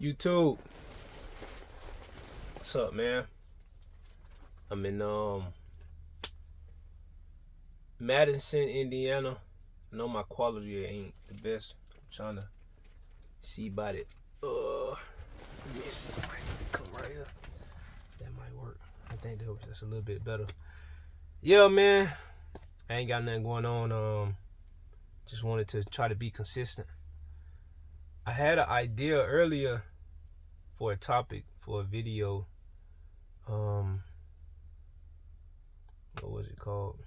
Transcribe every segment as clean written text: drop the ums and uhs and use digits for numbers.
YouTube, what's up, man? I'm in Madison, Indiana. I know my quality ain't the best. I'm trying to see about it. Let me see. I might come right here. That might work. I think that's a little bit better. Yeah, man. I ain't got nothing going on. Just wanted to try to be consistent. I had an idea earlier for a topic for a video. What was it called?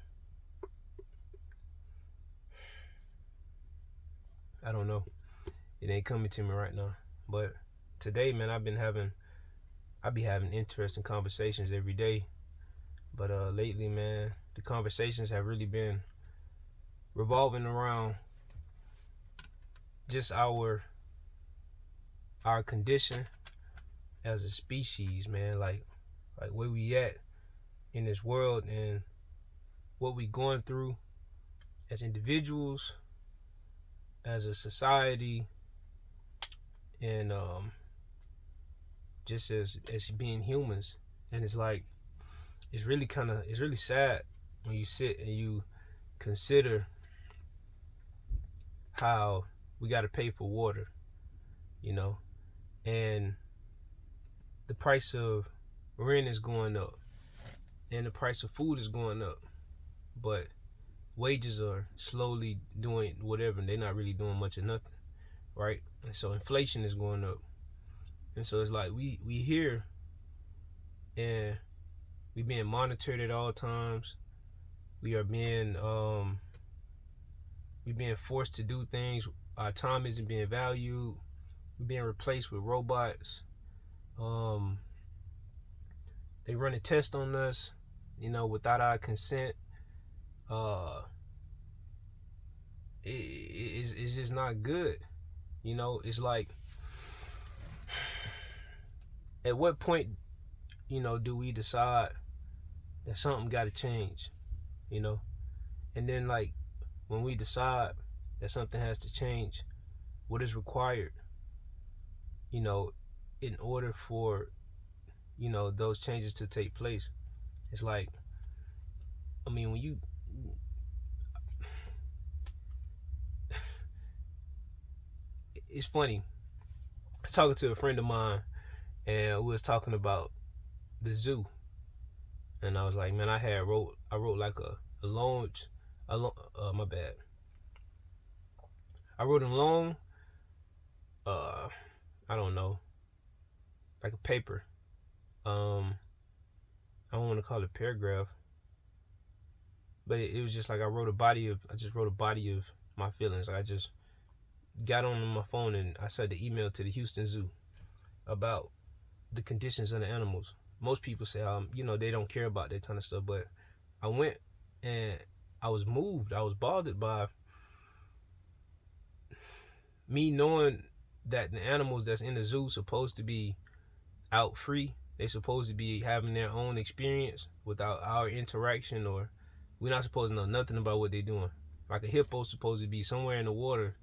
I don't know. It ain't coming to me right now. But today, man, I be having interesting conversations every day. But lately, man, the conversations have really been revolving around just our condition as a species, man. Like where we at in this world and what we going through as individuals, as a society, and just as being humans. And it's like it's really sad when you sit and you consider how we got to pay for water, and the price of rent is going up and the price of food is going up, but wages are slowly doing whatever, and they're not really doing much of nothing, right? And so inflation is going up, and so it's like we here and we being monitored at all times. We are being forced to do things. Our time isn't being valued. We're being replaced with robots. They run a test on us, without our consent. It's just not good. It's like, at what point, do we decide that something got to change, and then, like, when we decide that something has to change, what is required, in order for, those changes to take place? It's like, I mean, when you it's funny. I was talking to a friend of mine, and we was talking about the zoo, and I was like, man, I wrote like my bad. I wrote a long, I don't know, like a paper. I don't want to call it a paragraph, but it was just like I just wrote a body of my feelings. Like, I just got on my phone and I sent the email to the Houston Zoo about the conditions of the animals. Most people say, they don't care about that kind of stuff, but I went and I was moved. I was bothered by me knowing that the animals that's in the zoo supposed to be out free. They supposed to be having their own experience without our interaction, or we're not supposed to know nothing about what they're doing. Like a hippo's supposed to be somewhere in the water,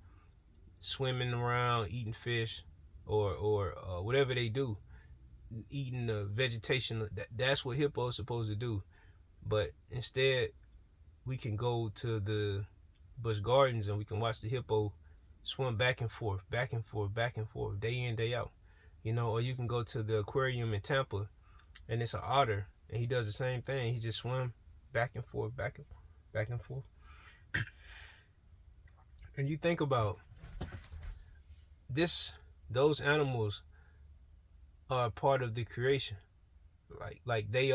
swimming around, eating fish, or whatever they do, eating the vegetation. That's what hippos supposed to do. But instead, we can go to the Busch Gardens and we can watch the hippo swim back and forth, back and forth, back and forth, day in, day out. Or you can go to the aquarium in Tampa and it's an otter and he does the same thing. He just swim back and forth, back and forth. And you think about this, those animals are part of the creation. Like they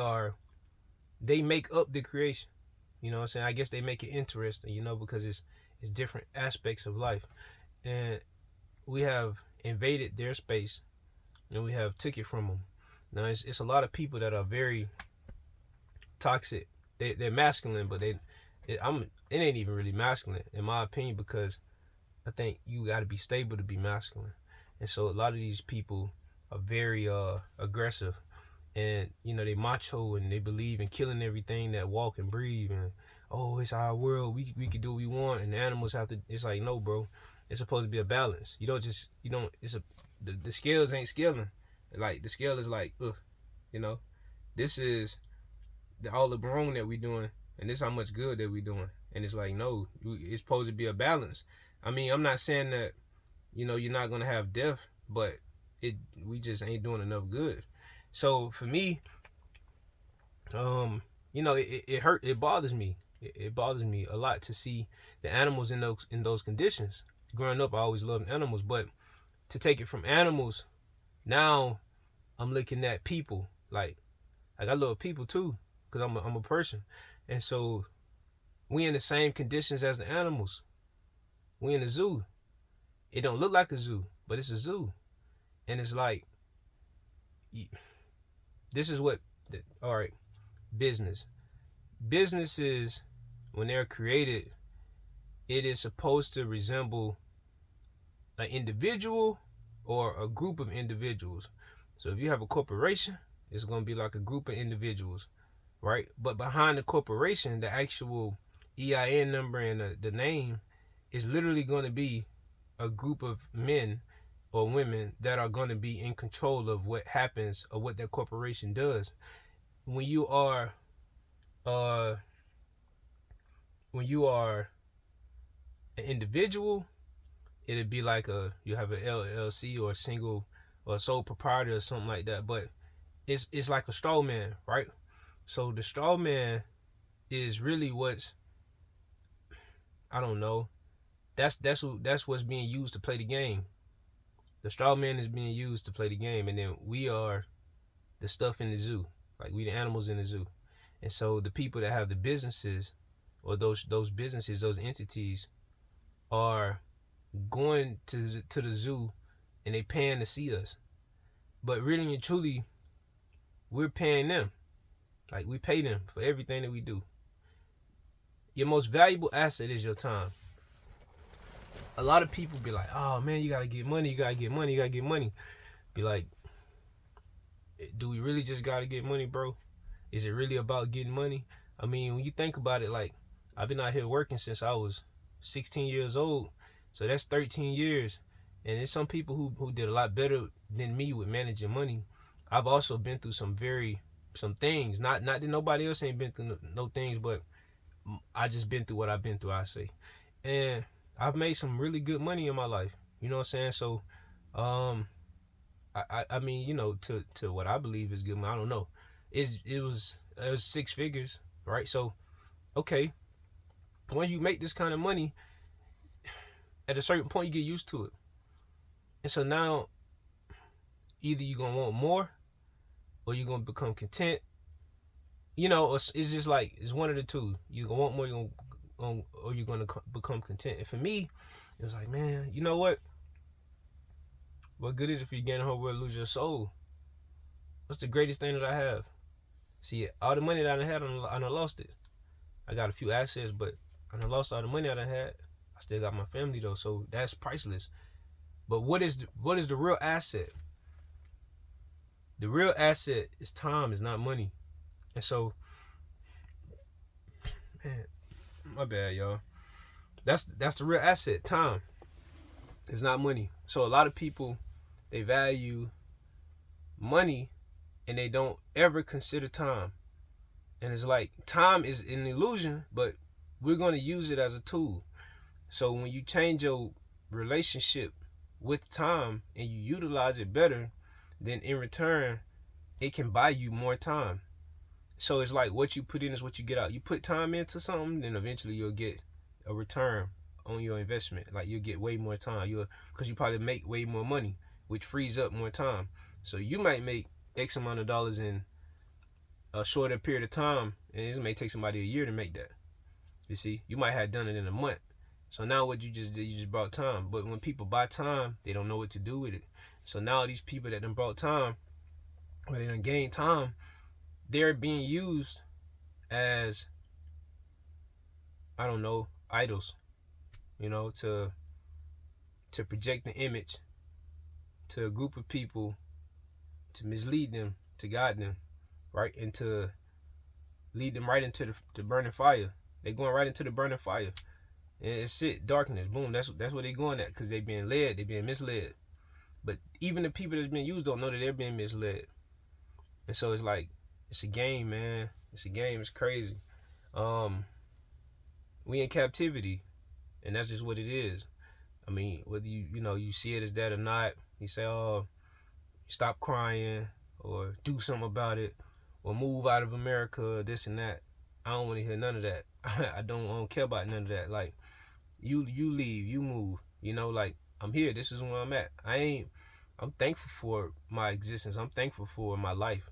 make up the creation. You know what I'm saying? I guess they make it interesting, because it's different aspects of life. And we have invaded their space and we have took it from them. Now it's a lot of people that are very toxic. They're masculine, but it ain't even really masculine in my opinion, because I think you got to be stable to be masculine. And so a lot of these people are very aggressive, and they macho and they believe in killing everything that walk and breathe, and it's our world, we can do what we want, and the animals have to. It's like, no, bro, It's supposed to be a balance. The scales ain't scaling. Like the scale is like, you know, this is all the wrong that we doing, and this how much good that we doing. And it's like, no, it's supposed to be a balance. I mean, I'm not saying that, you're not gonna have death, but we just ain't doing enough good. So for me, it bothers me. It bothers me a lot to see the animals in those conditions. Growing up, I always loved animals, but to take it from animals, now I'm looking at people. Like I love people too, because I'm a person, and so we in the same conditions as the animals. We in the zoo. It don't look like a zoo, but it's a zoo, and it's like this is what. All right, business. Businesses, when they're created, it is supposed to resemble an individual or a group of individuals. So if you have a corporation, it's going to be like a group of individuals, right? But behind the corporation, the actual EIN number and the name is literally going to be a group of men or women that are going to be in control of what happens or what that corporation does. When you are an individual, it'd be like you have an LLC or a single or a sole proprietor or something like that. But it's like a straw man, right? So the straw man is really I don't know. That's what's being used to play the game. The straw man is being used to play the game, and then we are the stuff in the zoo. Like we the animals in the zoo. And so the people that have the businesses or those businesses, those entities are going to the zoo and they paying to see us. But really and truly, we're paying them. Like we pay them for everything that we do. Your most valuable asset is your time. A lot of people be like, oh man, you gotta get money, you gotta get money, you gotta get money. Be like, do we really just gotta get money, bro? Is it really about getting money? I mean, when you think about it, like I've been out here working since I was 16 years old. So that's 13 years. And there's some people who did a lot better than me with managing money. I've also been through some things. Not that nobody else ain't been through no things, but I just been through what I've been through, I say. And I've made some really good money in my life. You know what I'm saying? So I mean, to what I believe is good money, I don't know. It was 6 figures, right? So okay, when you make this kind of money, at a certain point you get used to it. And so now either you're gonna want more or you're gonna become content. It's just like it's one of the two. You're gonna want more, or you're gonna become content. And for me, it was like, man, you know what? What good is it if you gain the whole world, lose your soul? What's the greatest thing that I have? See, all the money that I had, I done lost it. I got a few assets, but I done lost all the money I done had. I still got my family though, so that's priceless. But what is the real asset? The real asset is time, is not money. And so, man, my bad, y'all. That's the real asset, time. It's not money. So a lot of people, they value money and they don't ever consider time. And it's like time is an illusion, but we're going to use it as a tool. So when you change your relationship with time and you utilize it better, then in return, it can buy you more time. So it's like what you put in is what you get out. You put time into something, then eventually you'll get a return on your investment. Like you'll get way more time. Because you probably make way more money, which frees up more time. So you might make X amount of dollars in a shorter period of time, and it may take somebody a year to make that. You see, you might have done it in a month. So now what you just did, you just brought time. But when people buy time, they don't know what to do with it. So now these people that done brought time, or they done gained time, they're being used as, I don't know, idols, to project an image to a group of people, to mislead them, to guide them, right? And to lead them right into the burning fire. They're going right into the burning fire. and it's it, darkness. Boom. That's what they going at, because they being led, they being misled. But even the people that's being used don't know that they're being misled. And so it's like, it's a game, man. It's a game. It's crazy. We in captivity, and that's just what it is. I mean, whether you see it as that or not, you say, oh, stop crying, or do something about it, or move out of America, or this and that. I don't want to hear none of that. I don't care about none of that. Like, you leave, you move. Like, I'm here. This is where I'm at. I'm thankful for my existence. I'm thankful for my life.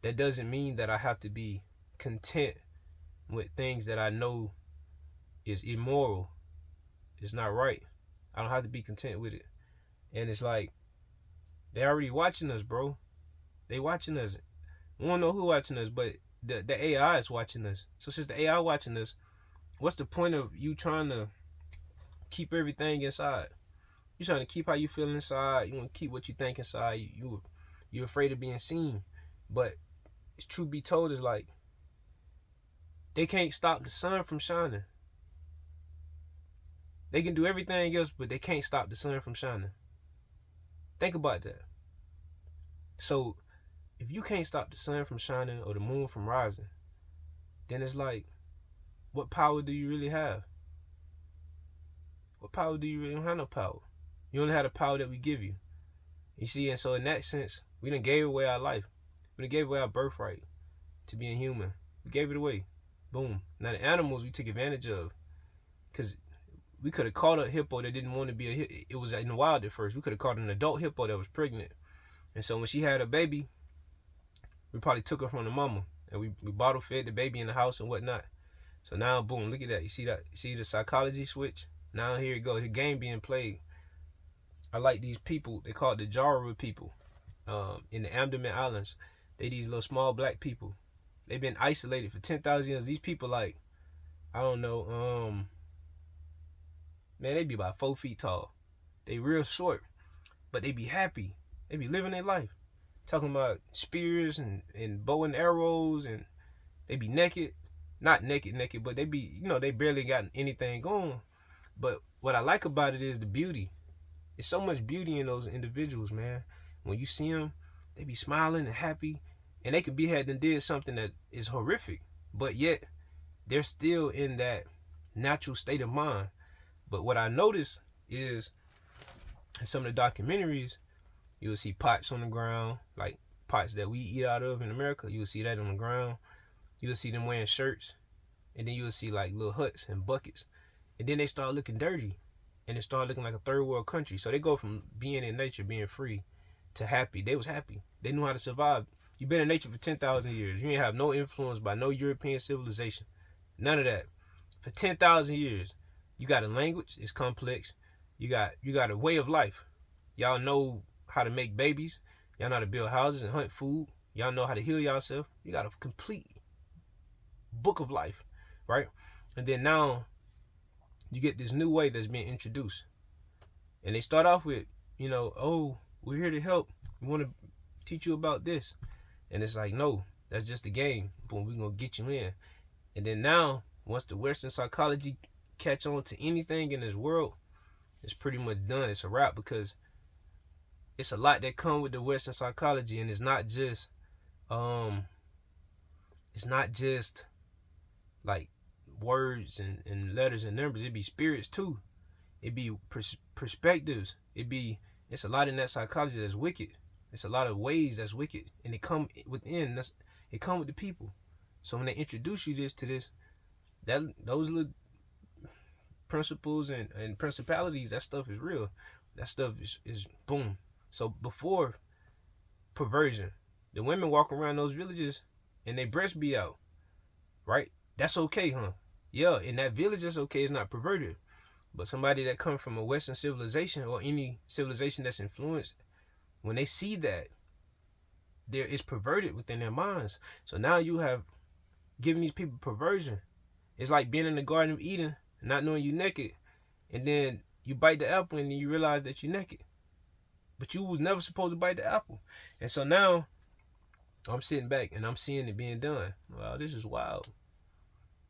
That doesn't mean that I have to be content with things that I know is immoral. It's not right. I don't have to be content with it. And it's like, they already watching us, bro. They watching us. We don't know who watching us, but the AI is watching us. So since the AI watching us, what's the point of you trying to keep everything inside? You're trying to keep how you feel inside. You want to keep what you think inside. You're afraid of being seen. But it's truth be told, is like, they can't stop the sun from shining. They can do everything else, but they can't stop the sun from shining. Think about that. So if you can't stop the sun from shining or the moon from rising, then it's like, what power do you really have? What power do you really? You don't have no power. You only have the power that we give you. You see, and so in that sense, we done gave away our life. We done gave away our birthright to being human. We gave it away. Boom. Now the animals we took advantage of, because we could have caught a hippo that didn't want to be a hippo. It was in the wild at first. We could have caught an adult hippo that was pregnant. And so when she had a baby, we probably took her from the mama, and we bottle fed the baby in the house and whatnot. So now, boom, look at that. You see that? You see the psychology switch? Now here you go. The game being played. I like these people. They call it the Jaru people, in the Andaman Islands. They these little small black people. They've been isolated for 10,000 years. These people, like, I don't know, man, they be about 4 feet tall. They real short, but they be happy. They be living their life. Talking about spears and bow and arrows, and they be naked. Not naked, but they be, they barely got anything going. But what I like about it is the beauty. There's so much beauty in those individuals, man. When you see them, they be smiling and happy, and they could be had and did something that is horrific, but yet they're still in that natural state of mind. But what I noticed is, in some of the documentaries, you will see pots on the ground, like pots that we eat out of in America. You will see that on the ground. You will see them wearing shirts, and then you will see like little huts and buckets, and then they start looking dirty, and it started looking like a third world country. So they go from being in nature, being free, to happy. They was happy. They knew how to survive. You've been in nature for 10,000 years. You ain't have no influence by no European civilization. None of that. For 10,000 years, you got a language. It's complex. You got a way of life. Y'all know how to make babies. Y'all know how to build houses and hunt food. Y'all know how to heal yourself. You got a complete book of life, right? And then now you get this new way that's being introduced. And they start off with, oh, we're here to help. We want to teach you about this. And it's like, no, that's just a game. Boom, we're going to get you in. And then now, once the Western psychology catch on to anything in this world, it's pretty much done. It's a wrap, because it's a lot that come with the Western psychology, and it's not just like words and letters and numbers. It be spirits too. It be perspectives. It's a lot in that psychology that's wicked. It's a lot of ways that's wicked, and it come within. It come with the people. So when they introduce you to this, those little principles and principalities, that stuff is real. That stuff is boom. So before perversion, the women walk around those villages and they breasts be out, right? That's okay, huh? Yeah, in that village, that's okay. It's not perverted. But somebody that comes from a Western civilization, or any civilization that's influenced, when they see that, there is perverted within their minds. So now you have given these people perversion. It's like being in the Garden of Eden, not knowing you're naked, and then you bite the apple and then you realize that you're naked. But you was never supposed to bite the apple. And so now I'm sitting back and I'm seeing it being done. Wow, this is wild.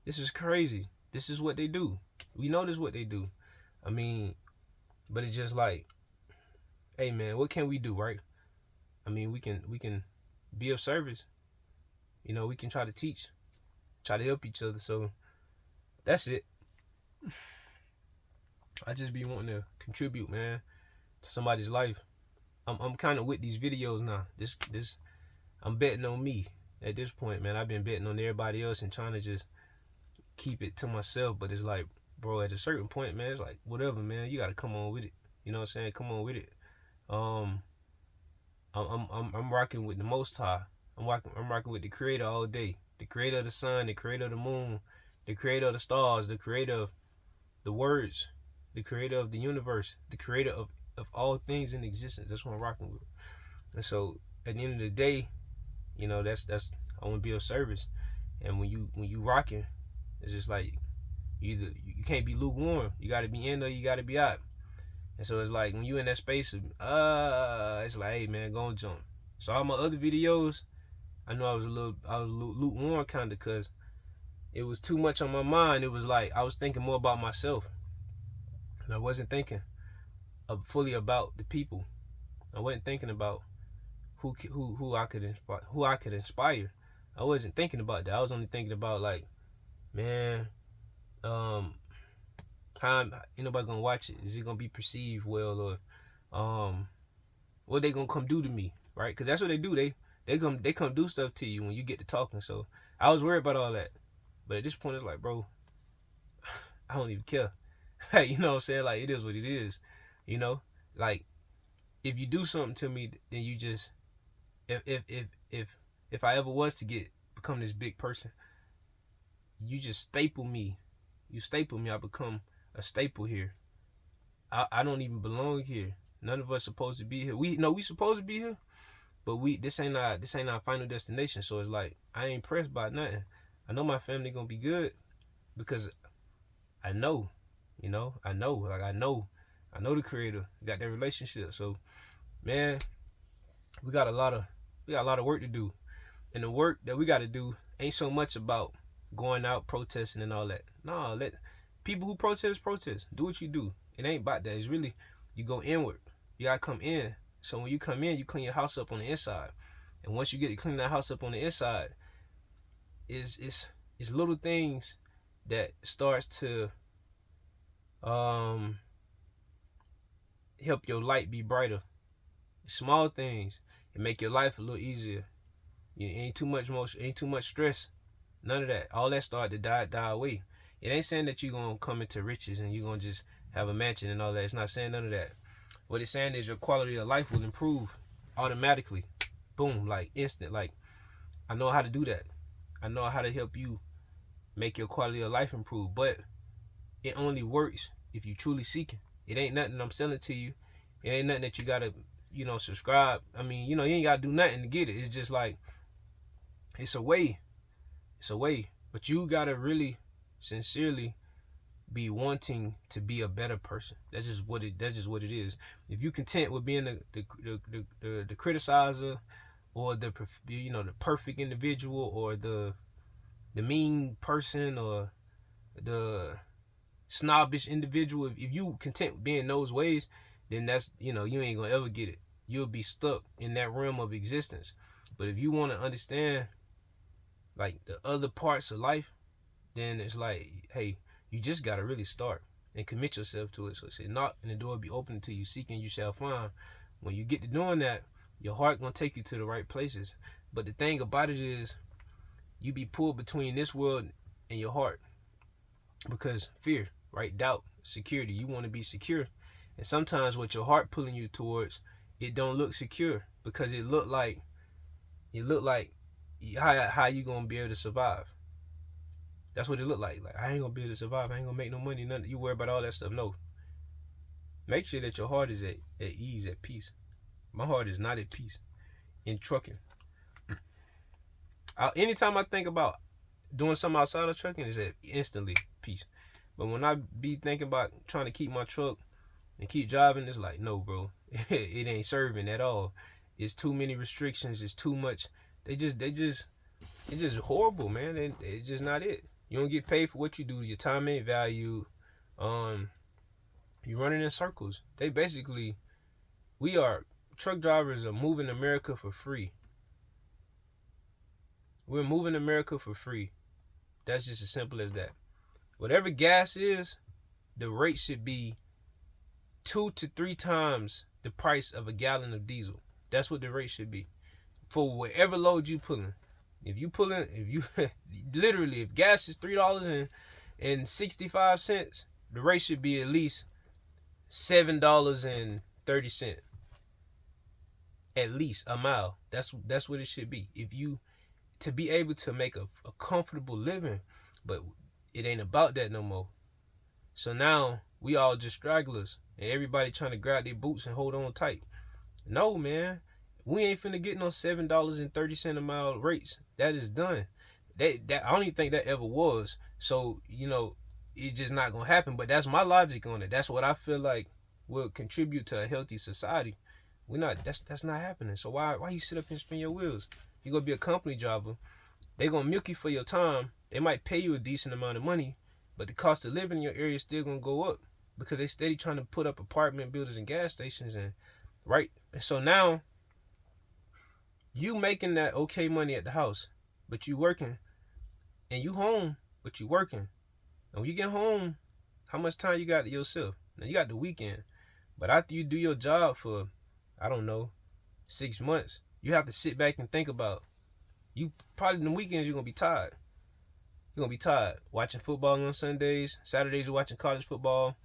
This is crazy. This is what they do. We know this what they do. I mean, but it's just like, hey man, what can we do, right? I mean, we can be of service. You know, we can try to teach, try to help each other. So that's it. I just be wanting to contribute, man, to somebody's life. I'm kind of with these videos now. This I'm betting on me at this point, man. I've been betting on everybody else and trying to just keep it to myself. But it's like, bro, at a certain point, man, it's like whatever, man. You gotta come on with it. You know what I'm saying? Come on with it. Um, I'm rocking with the Most High. I'm rocking with the Creator all day. The Creator of the sun, the Creator of the moon, the Creator of the stars, the Creator of the words, the Creator of the universe, the Creator of all things in existence. That's what I'm rocking with. And so at the end of the day, you know, that's I want to be of service. And when you rocking, it's just like you can't be lukewarm. You got to be in or you got to be out. And so it's like when you in that space of it's like, hey man, go and jump. So all my other videos, I know I was a little lukewarm kind of, because it was too much on my mind. It was like I was thinking more about myself, and I wasn't thinking fully about the people. I wasn't thinking about who I could inspire. I wasn't thinking about that. I was only thinking about like, man, how ain't nobody gonna watch it? Is it gonna be perceived well, or what they gonna come do to me, right? Because that's what they do. They come do stuff to you when you get to talking. So I was worried about all that, but at this point it's like, bro, I don't even care. You know what I'm saying? Like, it is what it is. You know, like if you do something to me, then you just if I ever was to become this big person, you just staple me. You staple me. I become a staple here. I don't even belong here. None of us supposed to be here. We supposed to be here, but this ain't our final destination. So it's like I ain't pressed by nothing. I know my family gonna be good because I know, I know the Creator, got that relationship. So man, we got a lot of work to do, and the work that we got to do ain't so much about going out protesting and all that. No, let people who protest. Do what you do. It ain't about that. It's really, you go inward. You gotta come in. So when you come in, you clean your house up on the inside. And once you get to clean that house up on the inside, it's little things that starts to help your light be brighter. Small things. It make your life a little easier. Ain't too much stress. None of that. All that start to die away. It ain't saying that you're gonna come into riches and you're gonna just have a mansion and all that. It's not saying none of that. What it's saying is your quality of life will improve automatically. Boom, like instant. Like, I know how to do that. I know how to help you make your quality of life improve. But it only works if you truly seek it. It ain't nothing I'm selling to you. It ain't nothing that you gotta, subscribe. I mean, you ain't gotta do nothing to get it. It's just like, it's a way. It's a way. But you gotta really sincerely be wanting to be a better person. That's just what it is. If you content with being the criticizer, or the perfect individual, or the mean person, or the snobbish individual, if you content with being those ways, then that's, you ain't gonna ever get it. You'll be stuck in that realm of existence. But if you want to understand like the other parts of life, then it's like, hey, you just gotta really start and commit yourself to it. So it said, knock and the door will be open to you. Seeking you shall find. When you get to doing that, your heart gonna take you to the right places. But the thing about it is, you be pulled between this world and your heart, because fear, right? Doubt, security. You want to be secure, and sometimes what your heart pulling you towards, it don't look secure, because it look like how you gonna be able to survive. That's what it look like. Like, I ain't gonna be able to survive. I ain't gonna make no money. Nothing. You worry about all that stuff. No. Make sure that your heart is at ease, at peace. My heart is not at peace in trucking. Anytime I think about doing something outside of trucking, is at instantly peace. But when I be thinking about trying to keep my truck and keep driving, it's like, no, bro. It ain't serving at all. It's too many restrictions. It's too much. It's just horrible, man. It's just not it. You don't get paid for what you do. Your time ain't valued. Um, you running in circles. They basically, we are truck drivers are moving America for free. We're moving America for free. That's just as simple as that. Whatever gas is, the rate should be 2 to 3 times the price of a gallon of diesel. That's what the rate should be for whatever load you pulling. If you literally, if gas is $3.65, the rate should be at least $7.30 at least a mile. That's what it should be. If you to be able to make a comfortable living, but it ain't about that no more. So now we all just stragglers, and everybody trying to grab their boots and hold on tight. No, man, we ain't finna get no $7.30 a mile rates. That is done. That I don't even think that ever was. So it's just not gonna happen. But that's my logic on it. That's what I feel like will contribute to a healthy society. We not that's not happening. So why you sit up and spin your wheels? You gonna be a company driver. They gonna milk you for your time. They might pay you a decent amount of money, but the cost of living in your area is still gonna go up because they steady trying to put up apartment buildings and gas stations and right. And so now you making that okay money at the house, but you working, and you home, but you working. And when you get home, how much time you got to yourself? Now you got the weekend, but after you do your job for, I don't know, 6 months, you have to sit back and think about. You probably in the weekends you're gonna be tired. You're gonna be tired watching football on Sundays. Saturdays you're watching college football.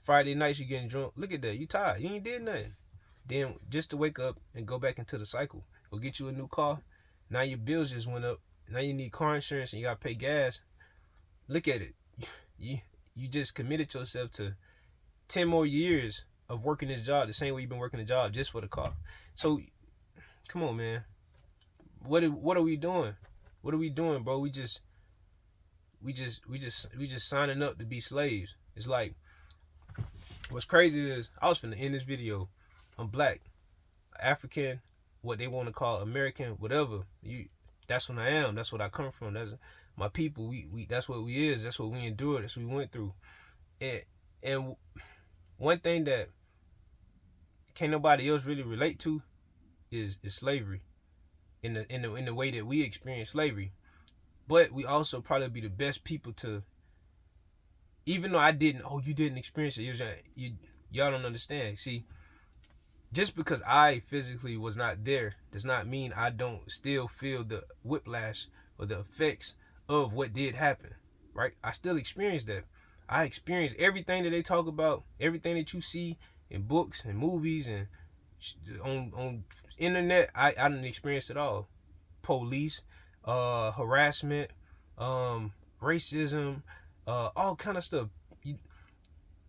Friday nights you're getting drunk. Look at that, you tired. You ain't did nothing. Then just to wake up and go back into the cycle. Go get you a new car. Now your bills just went up. Now you need car insurance and you gotta pay gas. Look at it. You just committed yourself to 10 more years of working this job the same way you've been working the job just for the car. So come on, man. What are we doing? What are we doing, bro? We just signing up to be slaves. It's like, what's crazy is I was finna end this video. I'm black, African, what they want to call American, whatever. That's what I am. That's what I come from. That's my people. We that's what we is. That's what we endured. That's what we went through. And one thing that can't nobody else really relate to is slavery. In the way that we experience slavery. But we also probably be the best people to, even though you didn't experience it, y'all don't understand. See, just because I physically was not there does not mean I don't still feel the whiplash or the effects of what did happen, right? I still experienced that. I experienced everything that they talk about, everything that you see in books and movies and on internet. I didn't experience it all. Police, harassment, racism, all kind of stuff.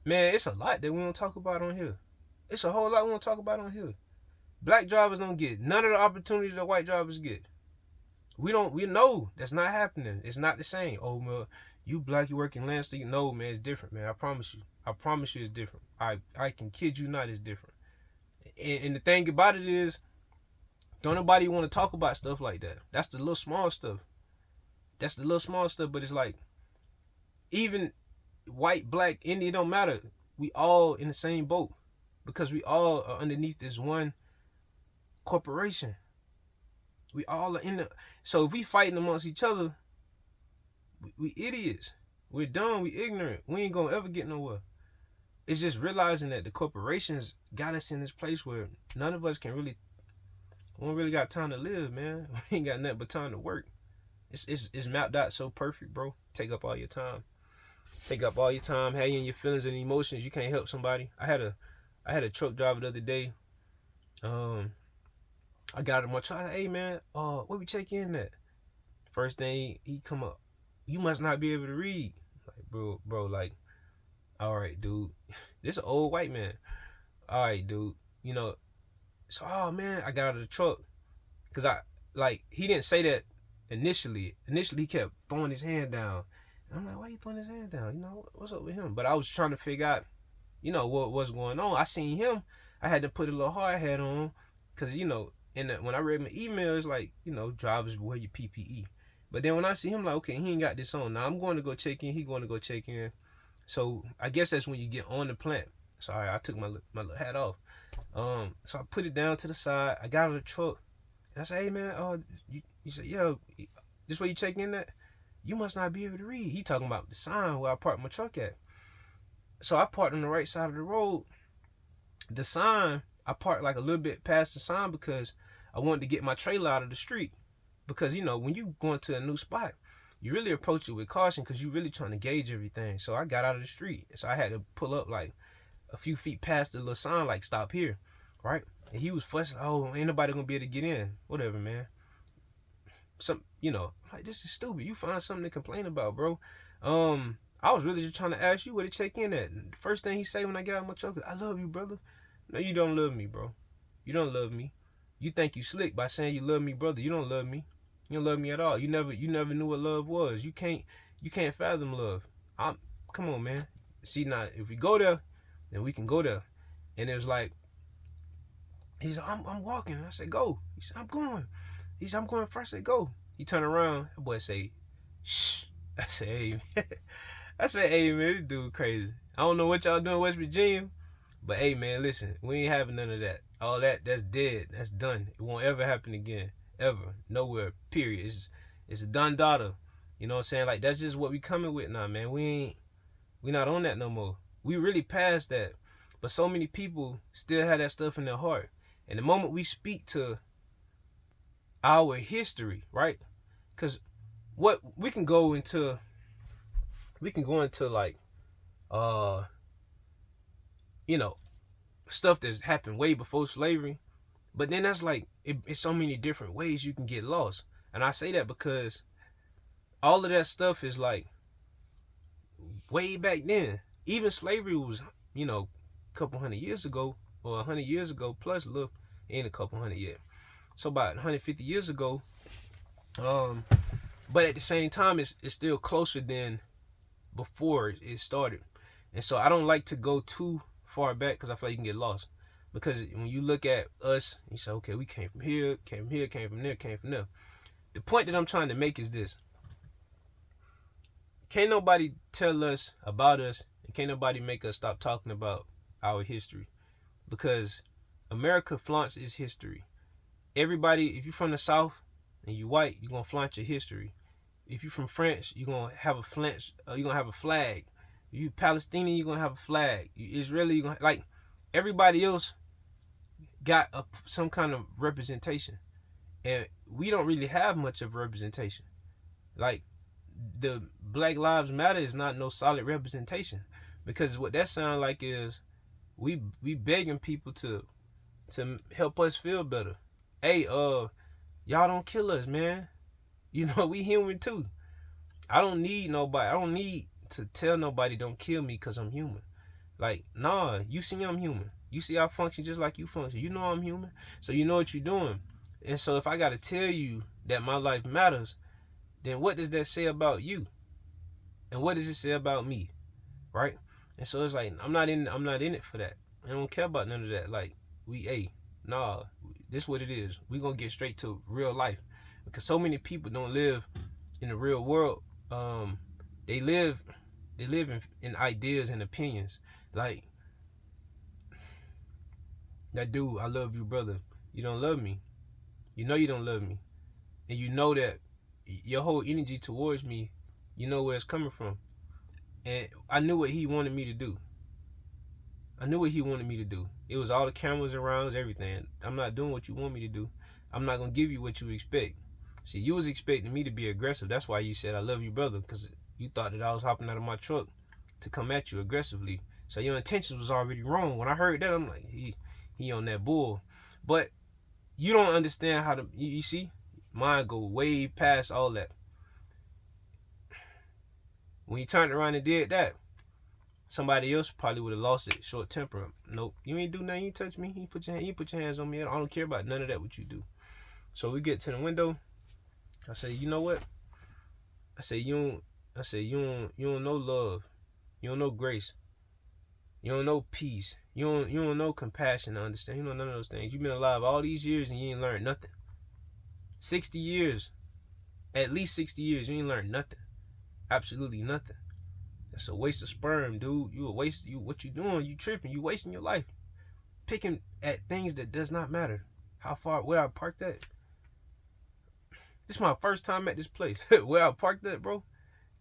Man, it's a lot that we don't talk about on here. It's a whole lot we don't talk about on here. Black drivers don't get none of the opportunities that white drivers get. We know that's not happening. It's not the same. Oh, man, you black, you work in landscape. No, man, it's different, man. I promise you. It's different. I can kid you not, it's different. And the thing about it is, don't nobody want to talk about stuff like that. That's the little small stuff. But it's like, even white, black, Indian, don't matter. We all in the same boat because we all are underneath this one corporation. We all are in the. So if we fighting amongst each other, we idiots. We're dumb. We ignorant. We ain't gonna ever get nowhere. It's just realizing that the corporations got us in this place where none of us we don't really got time to live, man. We ain't got nothing but time to work. It's mapped out so perfect, bro. Take up all your time. Have you in your feelings and emotions. You can't help somebody. I had a truck driver the other day. I got him on truck. Hey, man, where we check in at? First thing he come up, you must not be able to read. Like, bro, like, all right, dude. This is an old white man. All right, dude. So, oh man, I got out of the truck. Cause he didn't say that initially. Initially, he kept throwing his hand down. And I'm like, why you throwing his hand down? What's up with him? But I was trying to figure out, what's going on. I seen him. I had to put a little hard hat on. Cause, when I read my email, it's like, drivers wear your PPE. But then when I see him, like, okay, he ain't got this on. Now I'm going to go check in. He going to go check in. So I guess that's when you get on the plant. Sorry, I took my little hat off. So I put it down to the side. I got out of the truck and I said, "Hey man, you said, yo, this way you check in that? You must not be able to read." He talking about the sign where I parked my truck at. So I parked on the right side of the road. The sign, I parked like a little bit past the sign because I wanted to get my trailer out of the street. Because, you know, when you go into a new spot, you really approach it with caution because you really trying to gauge everything. So I got out of the street. So I had to pull up like a few feet past the little sign, like stop here, right? And he was fussing, "Oh, ain't nobody gonna be able to get in." Whatever, man. Like, this is stupid. You find something to complain about, bro. I was really just trying to ask you where to check in at. And the first thing he say when I get out of my truck is, "I love you, brother." No, you don't love me, bro. You don't love me. You think you slick by saying you love me, brother. You don't love me. You don't love me at all. You never knew what love was. You can't fathom love. Come on, man. See, now if we go there, then we can go there. And it was like, he said, I'm walking. And I said, "Go." He said, "I'm going." He said, "I'm going first." I said, "Go." He turned around. The boy say, "Shh." I said, "Hey, man." I said, "Hey, man, this dude crazy. I don't know what y'all doing in West Virginia, but hey, man, listen, we ain't having none of that. All that's dead. That's done. It won't ever happen again. Ever. Nowhere. Period. It's a done daughter. You know what I'm saying? Like, that's just what we coming with now, man. We not on that no more. We really past that. But so many people still have that stuff in their heart. And the moment we speak to our history, right? Because what we can go into like you know, stuff that's happened way before slavery. But then that's like it's so many different ways you can get lost. And I say that because all of that stuff is like way back then. Even slavery was, a couple hundred years ago, or 100 years ago plus. Look, ain't a couple hundred yet. So about 150 years ago. But at the same time, it's still closer than before it started. And so I don't like to go too far back because I feel like you can get lost. Because when you look at us, you say, okay, we came from here, came from here, came from there, came from there. The point that I'm trying to make is this. Can't nobody tell us about us, and can't nobody make us stop talking about our history. Because America flaunts its history. Everybody, if you're from the South and you white, you're gonna flaunt your history. If you're from France, you're gonna have a flag. If you Palestinian, you're gonna have a flag. You Israeli, you're gonna, like, everybody else got some kind of representation, and we don't really have much of representation. Like, the Black Lives Matter is not no solid representation, because what that sound like is we begging people to help us feel better. Hey, y'all don't kill us, man. We human too. I don't need nobody. I don't need to tell nobody don't kill me because I'm human. Like, nah, you see I'm human. You see I function just like you function. You know I'm human. So you know what you're doing. And so if I got to tell you that my life matters, then what does that say about you? And what does it say about me? Right? And so it's like, I'm not in it for that. I don't care about none of that. Like, this is what it is. We gonna get straight to real life. Because so many people don't live in the real world. They live in ideas and opinions. Like, that dude, "I love you, brother." You don't love me. You know you don't love me. And you know that your whole energy towards me, you know where it's coming from. And I knew what he wanted me to do. It was all the cameras around, it was everything. I'm not doing what you want me to do. I'm not going to give you what you expect. See, you was expecting me to be aggressive. That's why you said, "I love you, brother," because you thought that I was hopping out of my truck to come at you aggressively. So your intentions was already wrong. When I heard that, I'm like, he on that bull. But you don't understand how to, you see, mine go way past all that. When you turned around and did that, somebody else probably would have lost it. Short temper. Nope, you ain't do nothing. You touch me. You put your hands on me. I don't care about none of that. What you do. So we get to the window. I say, "You know what?" I say, you don't know love. You don't know grace. You don't know peace. You don't know compassion to understand. You know none of those things. You've been alive all these years and you ain't learned nothing. 60 years. At least 60 years, you ain't learned nothing. Absolutely nothing. That's a waste of sperm, dude. You a waste. What you doing? You tripping. You wasting your life picking at things that does not matter. How far? Where I parked at? This is my first time at this place. Where I parked at, bro?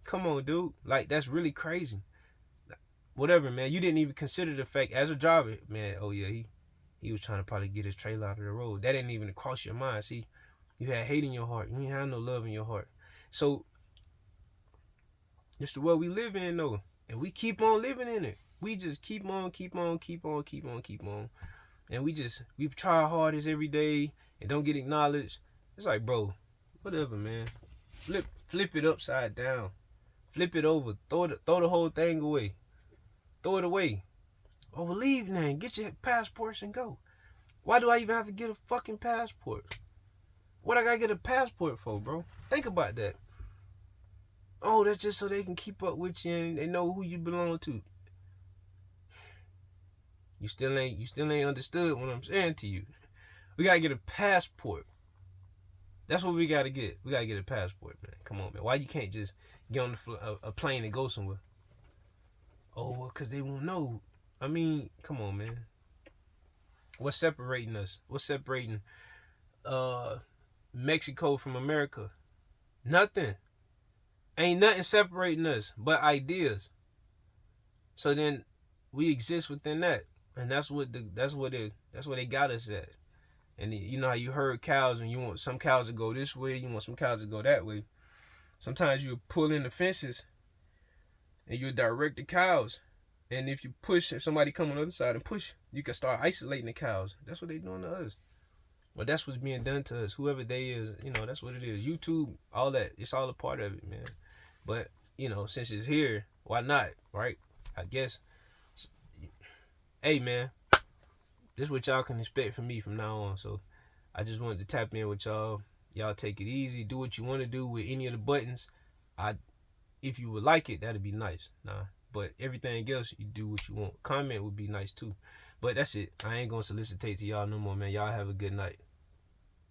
Come on, dude. Like, that's really crazy. Whatever, man. You didn't even consider the fact as a driver, man. Oh yeah, he was trying to probably get his trailer out of the road. That didn't even cross your mind. See, you had hate in your heart. You didn't have no love in your heart. So it's the world we live in, though, and we keep on living in it. We just keep on, and we try our hardest every day and don't get acknowledged. It's like, bro, whatever, man. Flip it upside down. Flip it over. Throw the whole thing away. Throw it away. Or leave now. Get your passports and go. Why do I even have to get a fucking passport? What I gotta get a passport for, bro? Think about that. Oh, that's just so they can keep up with you and they know who you belong to. You still ain't understood what I'm saying to you. We gotta get a passport. That's what we gotta get. We gotta get a passport, man. Come on, man. Why you can't just get on a plane and go somewhere? Oh, well, cause they won't know. I mean, come on, man. What's separating us? What's separating Mexico from America? Nothing. Ain't nothing separating us but ideas. So then we exist within that, and that's what they got us at. And you know how you herd cows, and you want some cows to go this way, you want some cows to go that way. Sometimes you pull in the fences, and you direct the cows. And if somebody come on the other side and push, you can start isolating the cows. That's what they doing to us. Well, that's what's being done to us. Whoever they is, that's what it is. YouTube, all that, it's all a part of it, man. But, since it's here, why not, right? I guess. Hey, man, this is what y'all can expect from me from now on. So I just wanted to tap in with y'all. Y'all take it easy. Do what you want to do with any of the buttons. If you would like it, that'd be nice. But everything else, you do what you want. Comment would be nice too. But that's it. I ain't gonna solicitate to y'all no more, man. Y'all have a good night.